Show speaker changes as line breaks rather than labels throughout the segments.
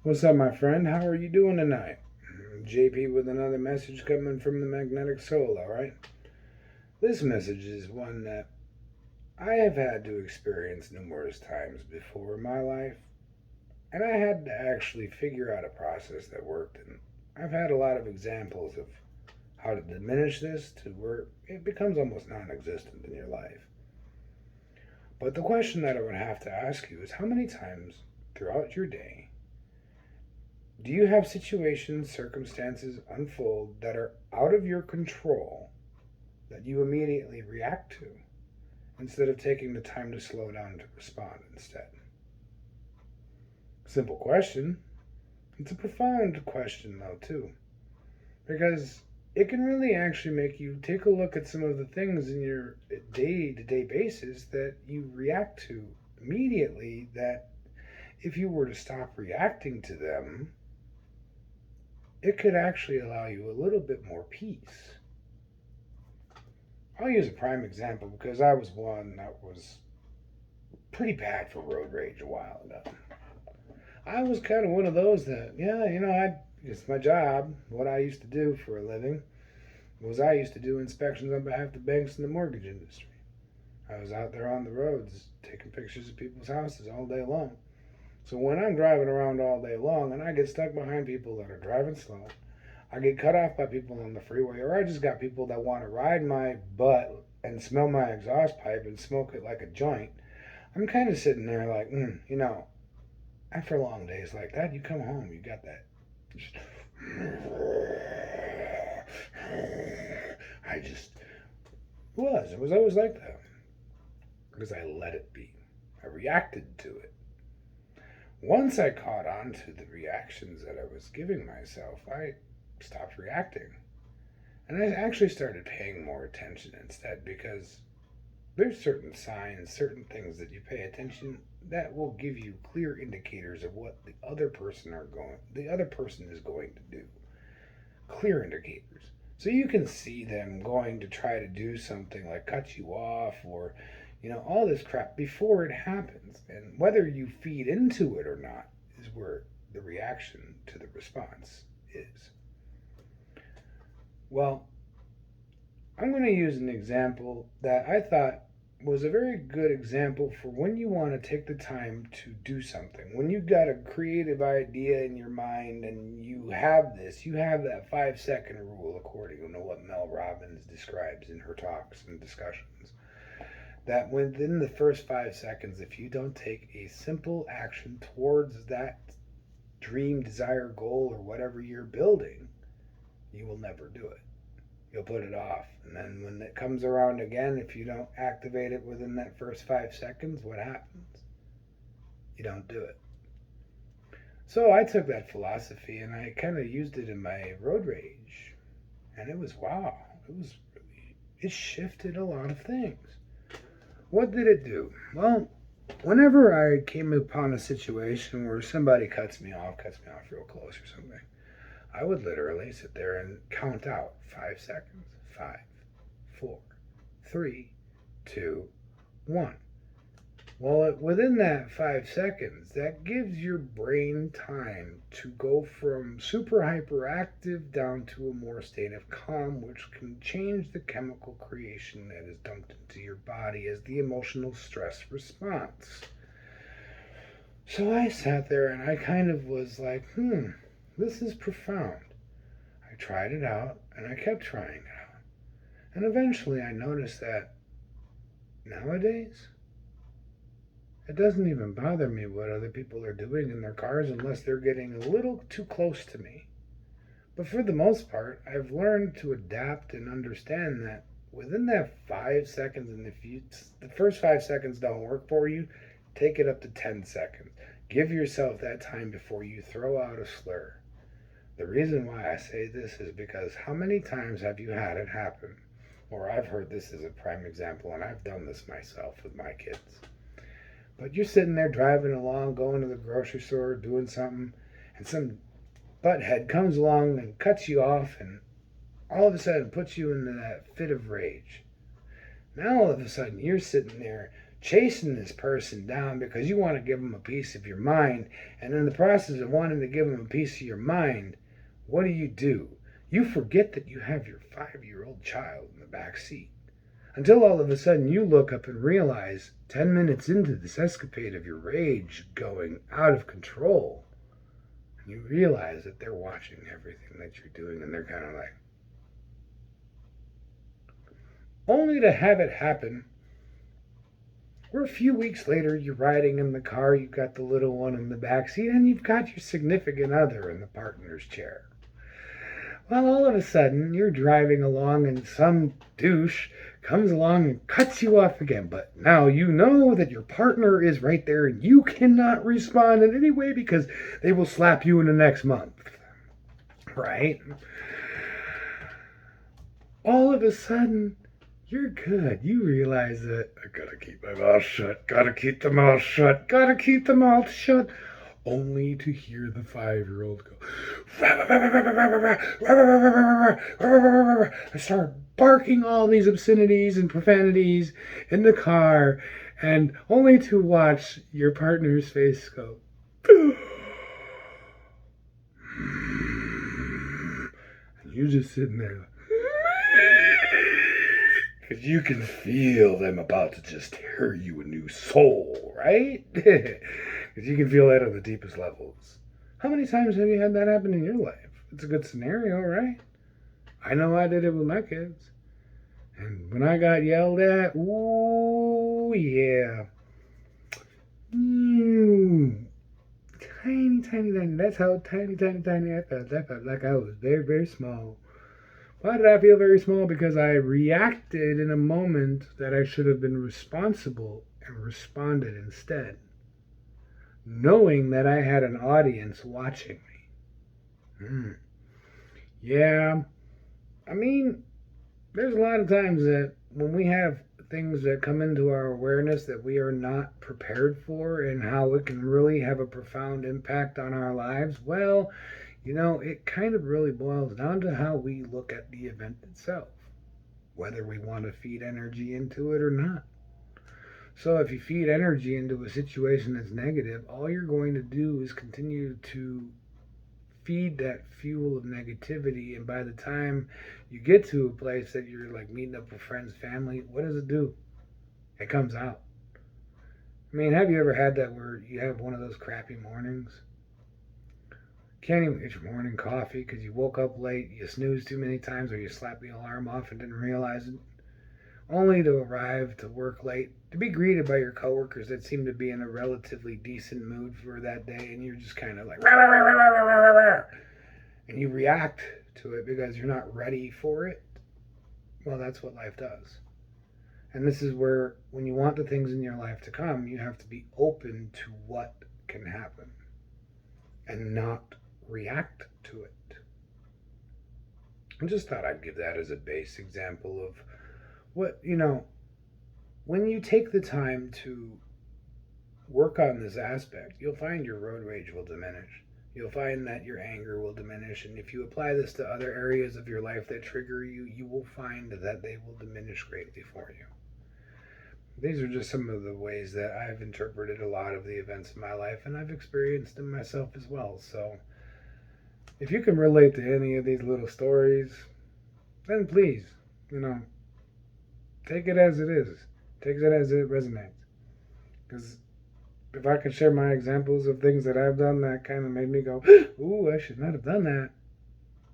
What's up, my friend? How are you doing tonight? JP with another message coming from the magnetic soul, alright? This message is one that I have had to experience numerous times before in my life, and I had to actually figure out a process that worked. And I've had a lot of examples of how to diminish this to where it becomes almost non existent in your life. But the question that I would have to ask you is how many times throughout your day do you have situations, circumstances unfold that are out of your control that you immediately react to instead of taking the time to slow down to respond instead? Simple question. It's a profound question, though, too, because it can really actually make you take a look at some of the things in your day to day basis that you react to immediately. That if you were to stop reacting to them, it could actually allow you a little bit more peace. I'll use a prime example because I was one that was pretty bad for road rage a while ago. I was kind of one of those that, it's my job. What I used to do for a living was I used to do inspections on behalf of the banks and the mortgage industry. I was out there on the roads taking pictures of people's houses all day long. So when I'm driving around all day long and I get stuck behind people that are driving slow, I get cut off by people on the freeway, or I just got people that want to ride my butt and smell my exhaust pipe and smoke it like a joint. I'm kind of sitting there like, after long days like that, you come home, you got that. It was always like that because I let it be. I reacted to it. Once I caught on to the reactions that I was giving myself, I stopped reacting. And I actually started paying more attention instead because there's certain signs, certain things that you pay attention that will give you clear indicators of what the other person is going to do. Clear indicators. So you can see them going to try to do something like cut you off or all this crap before it happens. And whether you feed into it or not is where the reaction to the response is. Well, I'm going to use an example that I thought was a very good example for when you want to take the time to do something. When you've got a creative idea in your mind and you have that 5 second rule, according to what Mel Robbins describes in her talks and discussions. That within the first 5 seconds, if you don't take a simple action towards that dream, desire, goal, or whatever you're building, you will never do it. You'll put it off. And then when it comes around again, if you don't activate it within that first 5 seconds, what happens? You don't do it. So I took that philosophy and I kind of used it in my road rage. And it was wow. It shifted a lot of things. What did it do? Well, whenever I came upon a situation where somebody cuts me off real close or something, I would literally sit there and count out 5 seconds. 5, 4, 3, 2, 1. Well, within that 5 seconds, that gives your brain time to go from super hyperactive down to a more state of calm, which can change the chemical creation that is dumped into your body as the emotional stress response. So I sat there and I kind of was like, this is profound. I tried it out and I kept trying it out. And eventually I noticed that nowadays, it doesn't even bother me what other people are doing in their cars unless they're getting a little too close to me. But for the most part, I've learned to adapt and understand that within that 5 seconds, and if the first 5 seconds don't work for you, take it up to 10 seconds. Give yourself that time before you throw out a slur. The reason why I say this is because how many times have you had it happen? Or I've heard this as a prime example, and I've done this myself with my kids. But you're sitting there driving along, going to the grocery store, doing something, and some butthead comes along and cuts you off and all of a sudden puts you into that fit of rage. Now all of a sudden you're sitting there chasing this person down because you want to give them a piece of your mind. And in the process of wanting to give them a piece of your mind, what do? You forget that you have your 5-year-old child in the back seat. Until all of a sudden you look up and realize 10 minutes into this escapade of your rage going out of control, and you realize that they're watching everything that you're doing, and they're kind of like, only to have it happen where a few weeks later you're riding in the car, you've got the little one in the back seat, and you've got your significant other in the partner's chair. Well, all of a sudden you're driving along and some douche comes along and cuts you off again. But now you know that your partner is right there and you cannot respond in any way because they will slap you in the next month. Right? All of a sudden, you're good. You realize that I gotta keep my mouth shut, gotta keep the mouth shut, gotta keep the mouth shut. Only to hear the 5-year-old go and start barking all these obscenities and profanities in the car, and only to watch your partner's face go. And you're just sitting there because you can feel them about to just tear you a new soul, right? Because you can feel that on the deepest levels. How many times have you had that happen in your life? It's a good scenario, right? I know I did it with my kids. And when I got yelled at, ooh, yeah. Tiny, tiny, tiny. That's how tiny, tiny, tiny I felt. I felt like I was very, very small. Why did I feel very small? Because I reacted in a moment that I should have been responsible and responded instead, knowing that I had an audience watching me. Yeah, I mean, there's a lot of times that when we have things that come into our awareness that we are not prepared for and how it can really have a profound impact on our lives, well, it kind of really boils down to how we look at the event itself, whether we want to feed energy into it or not. So if you feed energy into a situation that's negative, all you're going to do is continue to feed that fuel of negativity. And by the time you get to a place that you're like meeting up with friends, family, what does it do? It comes out. I mean, have you ever had that where you have one of those crappy mornings? Can't even get your morning coffee because you woke up late, you snoozed too many times, or you slapped the alarm off and didn't realize it, only to arrive to work late, to be greeted by your coworkers that seem to be in a relatively decent mood for that day, and you're just kind of like, rah, rah, rah, rah, rah, rah, rah, and you react to it because you're not ready for it. Well, that's what life does. And this is where, when you want the things in your life to come, you have to be open to what can happen and not react to it. I just thought I'd give that as a base example of what, when you take the time to work on this aspect, you'll find your road rage will diminish. You'll find that your anger will diminish. And if you apply this to other areas of your life that trigger you, you will find that they will diminish greatly for you. These are just some of the ways that I've interpreted a lot of the events of my life, and I've experienced them myself as well. So if you can relate to any of these little stories, then please, take it as it is. Take it as it resonates. Because if I could share my examples of things that I've done that kind of made me go, ooh, I should not have done that,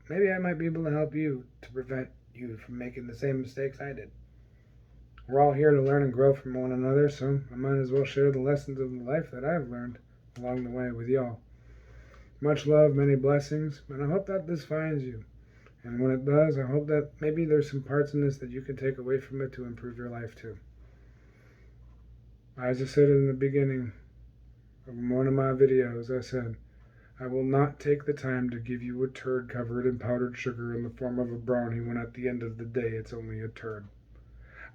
maybe I might be able to help you to prevent you from making the same mistakes I did. We're all here to learn and grow from one another, so I might as well share the lessons of life that I've learned along the way with y'all. Much love, many blessings, and I hope that this finds you. And when it does, I hope that maybe there's some parts in this that you can take away from it to improve your life too. As I said in the beginning of one of my videos, I said, I will not take the time to give you a turd covered in powdered sugar in the form of a brownie when at the end of the day it's only a turd.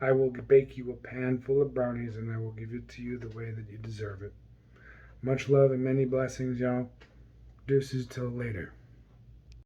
I will bake you a pan full of brownies and I will give it to you the way that you deserve it. Much love and many blessings, y'all. Deuces till later.